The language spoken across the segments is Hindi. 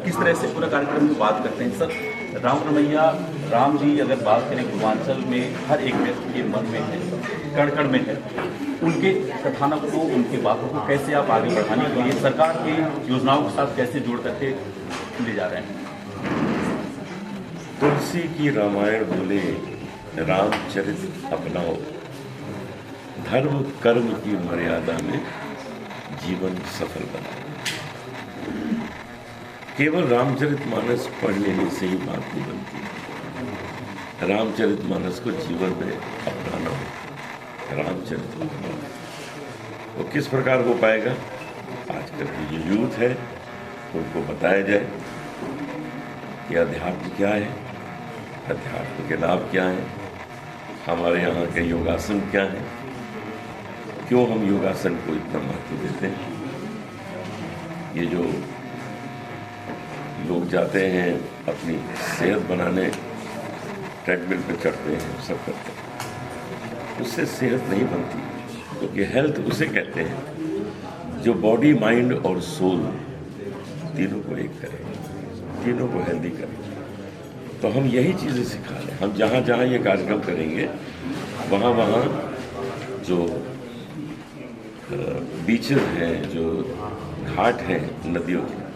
किस तरह से पूरा कार्यक्रम में बात करते हैं सर। राम रमैया राम जी अगर बात करें पूर्वांचल में हर एक व्यक्ति के मन में है, कण कण में है। उनके कथानक को, उनकी बातों को कैसे आप आगे बढ़ाने के लिए सरकार की योजनाओं के साथ कैसे जोड़ करके ले जा रहे हैं। तुलसी की रामायण बोले, रामचरित अपनाओ, धर्म कर्म की मर्यादा में जीवन सफल बनाओ। केवल रामचरितमानस पढ़ लेने से ही बात नहीं बनती। रामचरितमानस को जीवन में अपनाना हो। रामचरितमानस वो किस प्रकार हो पाएगा? आजकल की जो यूथ है उनको बताया जाए कि अध्यात्म क्या है, अध्यात्म के लाभ क्या है, हमारे यहाँ के योगासन क्या है, क्यों हम योगासन को इतना महत्व देते हैं। ये जो लोग जाते हैं अपनी सेहत बनाने, ट्रेडमिल पे चढ़ते हैं, सब करते हैं, उससे सेहत नहीं बनती। क्योंकि हेल्थ उसे कहते हैं जो बॉडी, माइंड और सोल तीनों को एक करे, तीनों को हेल्दी करे। तो हम यही चीज़ें सिखा रहे हैं। हम जहाँ जहाँ ये कार्यक्रम करेंगे वहाँ वहाँ जो बीचेस हैं, जो घाट हैं नदियों के,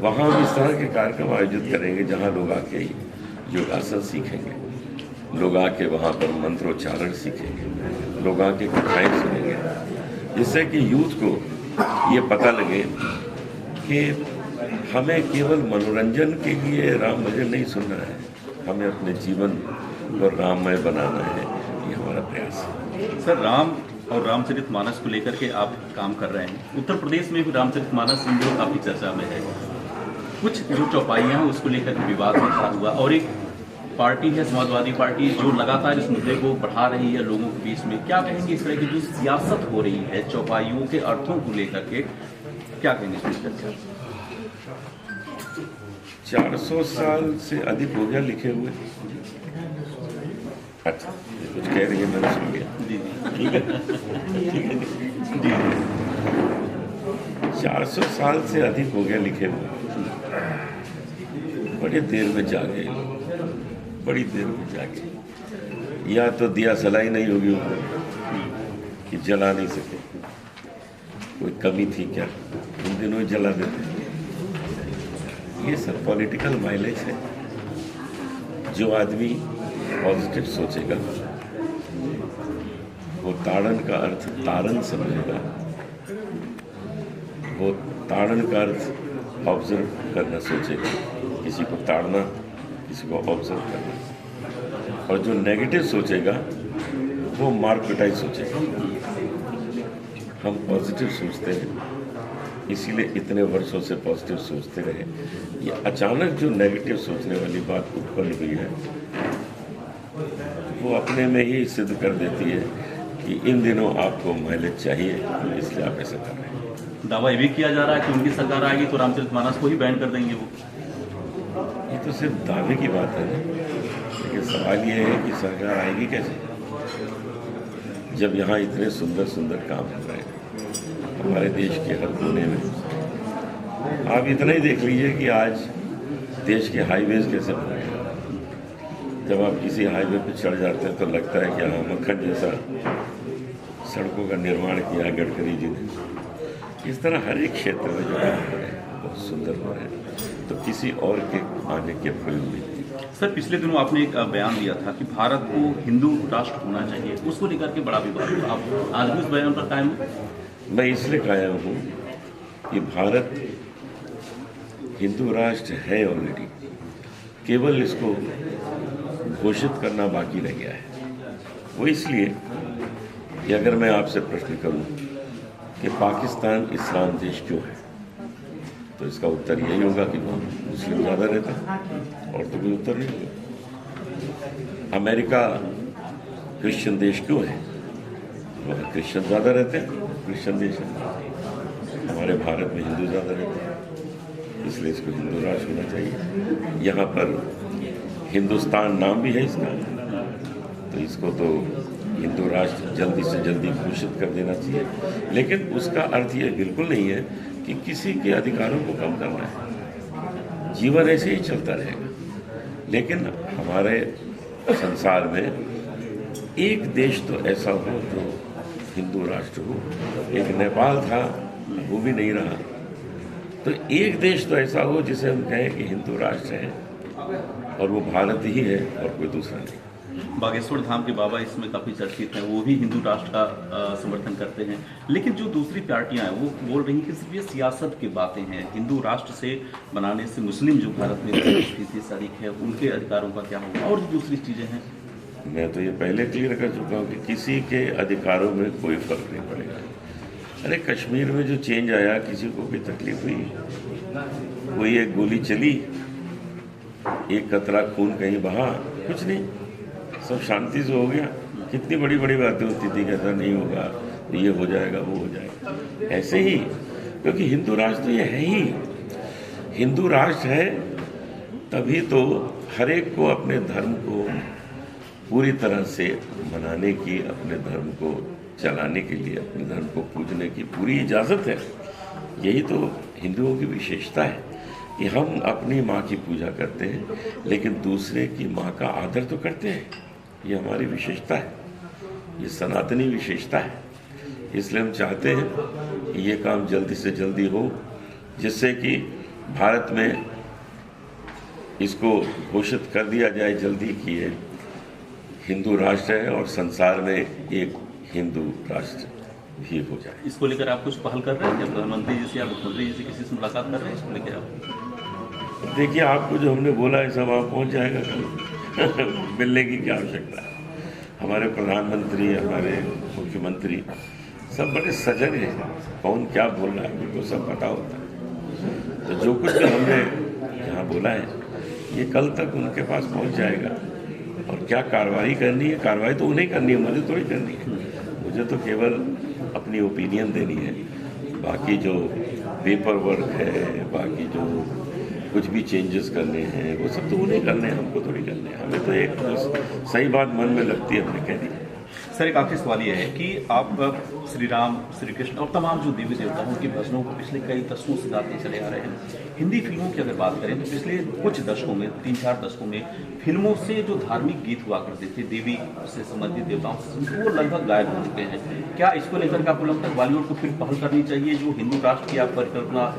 वहाँ हम इस तरह के कार्यक्रम आयोजित करेंगे जहाँ लोग आके योगासन सीखेंगे, लोग आके वहाँ पर मंत्रोच्चारण सीखेंगे, लोग आके कथाएँ सुनेंगे, जिससे कि यूथ को ये पता लगे कि हमें केवल मनोरंजन के लिए राम भजन नहीं सुनना है, हमें अपने जीवन को राममय बनाना है। ये हमारा प्रयास है। सर, राम और रामचरितमानस को लेकर के आप काम कर रहे हैं। उत्तर प्रदेश में भी रामचरितमानस इन दिनों काफी चर्चा में है। कुछ जो चौपाइयाँ हैं उसको लेकर विवाद में खड़ा हुआ, और एक पार्टी है समाजवादी पार्टी जो लगातार इस मुद्दे को बढ़ा रही है लोगों के बीच में। क्या कहेंगे इस तरह की जो सियासत हो रही है चौपाइयों के अर्थों को लेकर के, क्या कहेंगे इस चर्चा? 400 साल से अधिक हो गया लिखे हुए। अच्छा, कुछ कह रही है, मैंने सुन लिया। ठीक है जी। 400 साल से अधिक हो गया लिखे हुए। बड़ी देर में जागे, बड़ी देर में जागे। या तो दिया सलाई नहीं होगी कि जला नहीं सके, कोई कमी थी क्या? इन दिनों ही जला देते। ये सब पॉलिटिकल माइलेज है। जो आदमी पॉजिटिव सोचेगा वो ताड़न का अर्थ तारण समझेगा, वो ताड़न का अर्थ ऑब्जर्व करना सोचेगा, किसी को ताड़ना, किसी को ऑब्जर्व करना। और जो नेगेटिव सोचेगा वो मार पिटाई सोचेगा। हम पॉजिटिव सोचते हैं, इसीलिए इतने वर्षों से पॉजिटिव सोचते रहे। ये अचानक जो नेगेटिव सोचने वाली बात उत्पन्न हुई है वो अपने में ही सिद्ध कर देती है कि इन दिनों आपको माइलेज चाहिए, इसलिए आप ऐसा कर रहे हैं। दावा ये भी किया जा रहा है कि उनकी सरकार आएगी तो रामचरितमानस को ही बैन कर देंगे वो। ये तो सिर्फ दावे की बात है ना, लेकिन सवाल ये है कि सरकार आएगी कैसे, जब यहाँ इतने सुंदर सुंदर काम हो रहे हैं हमारे देश के हर कोने में। आप इतना ही देख लीजिए कि आज देश के हाईवेज कैसे बन रहे हैं। जब आप किसी हाईवे पर चढ़ जाते हैं तो लगता है कि हाँ, मक्खन जैसा सड़कों का निर्माण किया गडकरी जी ने। इस तरह हर एक क्षेत्र में जो काम हो रहे हैं बहुत सुंदर हो रहे हैं, तो किसी और के आने की कोई उम्मीद नहीं। सर, पिछले दिनों आपने एक बयान दिया था कि भारत को हिंदू राष्ट्र होना चाहिए, उसको लेकर के बड़ा विवाद हुआ। आप आज भी उस बयान पर कायम हैं? मैं इसलिए कायम हूँ कि भारत हिंदू राष्ट्र है ऑलरेडी, केवल इसको घोषित करना बाकी रह गया है। वो इसलिए कि अगर मैं आपसे प्रश्न करूं कि पाकिस्तान इस्लाम देश क्यों है, तो इसका उत्तर यही होगा कि वहाँ मुस्लिम ज़्यादा रहते हैं, और तो कोई उत्तर नहीं होगा। अमेरिका क्रिश्चियन देश क्यों है, वहाँ क्रिश्चियन ज़्यादा रहते हैं, क्रिश्चियन देश है। हमारे भारत में हिंदू ज़्यादा रहते हैं, इसलिए इसको हिंदू राष्ट्र होना चाहिए। यहाँ पर हिंदुस्तान नाम भी है इसका, तो इसको तो हिंदू राष्ट्र जल्दी से जल्दी घोषित कर देना चाहिए। लेकिन उसका अर्थ ये बिल्कुल नहीं है कि किसी के अधिकारों को कम करना है। जीवन ऐसे ही चलता रहेगा। लेकिन हमारे संसार में एक देश तो ऐसा हो जो हिंदू राष्ट्र हो। एक नेपाल था, वो भी नहीं रहा। तो एक देश तो ऐसा हो जिसे हम कहें कि हिंदू राष्ट्र है, और वो भारत ही है और कोई दूसरा नहीं। बागेश्वर धाम के बाबा इसमें काफी चर्चित हैं, वो भी हिंदू राष्ट्र का समर्थन करते हैं। लेकिन जो दूसरी पार्टियां हैं वो बोल रही हैं कि सिर्फ ये सियासत की बातें हैं, हिंदू राष्ट्र से बनाने से मुस्लिम जो भारत में स्थिति शरीक है उनके अधिकारों का क्या होगा, और जो दूसरी चीजें हैं। मैं तो ये पहले क्लियर कर चुका हूँ कि किसी के अधिकारों में कोई फर्क नहीं पड़ेगा। अरे कश्मीर में जो चेंज आया, किसी को भी तकलीफ हुई? कोई एक गोली चली, एक कतरा खून कहीं बहा? कुछ नहीं, सब शांति से हो गया। कितनी बड़ी बड़ी बातें होती थी कि ऐसा नहीं होगा, ये हो जाएगा, वो हो जाएगा। ऐसे ही, क्योंकि हिंदू राष्ट्र तो ये है ही। हिंदू राष्ट्र है तभी तो हर एक को अपने धर्म को पूरी तरह से मनाने की, अपने धर्म को चलाने के लिए, अपने धर्म को पूजने की पूरी इजाज़त है। यही तो हिंदुओं की विशेषता है कि हम अपनी माँ की पूजा करते हैं, लेकिन दूसरे की माँ का आदर तो करते हैं। ये हमारी विशेषता है, ये सनातनी विशेषता है। इसलिए हम चाहते हैं कि ये काम जल्दी से जल्दी हो, जिससे कि भारत में इसको घोषित कर दिया जाए जल्दी कि ये हिंदू राष्ट्र है और संसार में एक हिंदू राष्ट्र भी हो जाए। इसको लेकर आप कुछ पहल कर रहे हैं? प्रधानमंत्री जी से या मुख्यमंत्री जी से किसी से मुलाकात कर रहे हैं इसको लेकर आप? देखिए, आपको जो हमने बोला है सब आप पहुंच जाएगा कल। मिलने की क्या आवश्यकता है? हमारे प्रधानमंत्री, हमारे मुख्यमंत्री सब बड़े सजग हैं। कौन क्या बोल रहा है उनको सब पता होता है। तो जो कुछ भी हमने यहाँ बोला है ये कल तक उनके पास पहुँच जाएगा। और क्या कार्रवाई करनी है, कार्रवाई तो उन्हें करनी है, मुझे थोड़ी करनी है। मुझे तो केवल अपनी ओपिनियन देनी है। बाकी जो पेपर वर्क है, बाकी जो कुछ भी चेंजेस करने हैं, वो सब तो उन्हें करने हैं, हमको थोड़ी करने हैं। हमें तो एक सही बात मन में लगती है हमने कह दी। सर, एक आखिरी सवाल ये है कि आप श्री राम, श्री कृष्ण और तमाम जो देवी देवताओं के भजनों को पिछले कई दशकों से गाते चले आ रहे हैं। हिंदी फिल्मों की अगर बात करें तो पिछले कुछ दशकों में, 3-4 दशकों में फिल्मों से जो धार्मिक गीत हुआ करते थे देवी से संबंधित, देवताओं से संबंधित, वो लगभग गायब हो चुके हैं। क्या इसको लेकर के आपको लगता है बॉलीवुड को फिर पहल करनी चाहिए? जो हिंदू राष्ट्र की आप परिकल्पना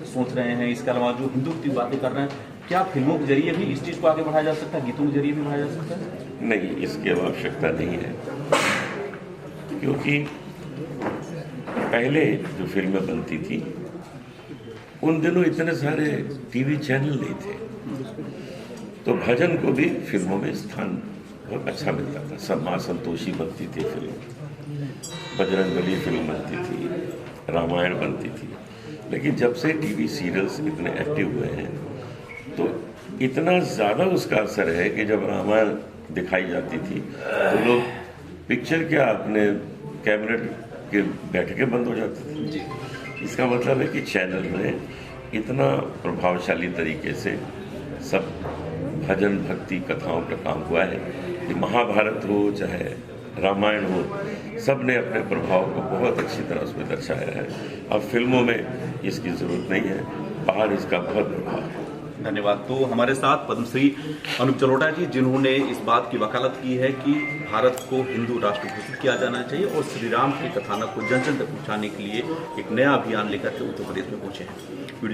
सोच रहे हैं, इसके अलावा जो हिंदू की बातें कर रहे हैं, क्या फिल्मों के जरिए भी इस चीज़ को आगे बढ़ाया जा सकता है, गीतों के जरिए भी बढ़ाया जा सकता है? नहीं, इसकी आवश्यकता नहीं है, क्योंकि पहले जो फिल्में बनती थी उन दिनों इतने सारे टीवी चैनल नहीं थे, तो भजन को भी फिल्मों में स्थान बहुत अच्छा मिलता था। सब माँ संतोषी बनती थी फिल्म, बजरंगबली फिल्म बनती थी, रामायण बनती थी। लेकिन जब से टीवी सीरियल्स इतने एक्टिव हुए हैं तो इतना ज़्यादा उसका असर है कि जब रामायण दिखाई जाती थी तो लोग पिक्चर क्या अपने कैमरे के बैठ के बंद हो जाते थे जी। इसका मतलब है कि चैनल में इतना प्रभावशाली तरीके से सब भजन भक्ति कथाओं का काम हुआ है कि महाभारत हो चाहे रामायण हो, सब ने अपने प्रभाव को बहुत अच्छी तरह उसमें दर्शाया है। अब फिल्मों में इसकी ज़रूरत नहीं है, बाहर इसका बहुत प्रभाव है। धन्यवाद। तो हमारे साथ पद्मश्री अनूप जलोटा जी, जिन्होंने इस बात की वकालत की है कि भारत को हिंदू राष्ट्र घोषित किया जाना चाहिए और श्री राम के कथानक को जन जन तक पहुंचाने के लिए एक नया अभियान लेकर के उत्तर प्रदेश में पहुंचे हैं।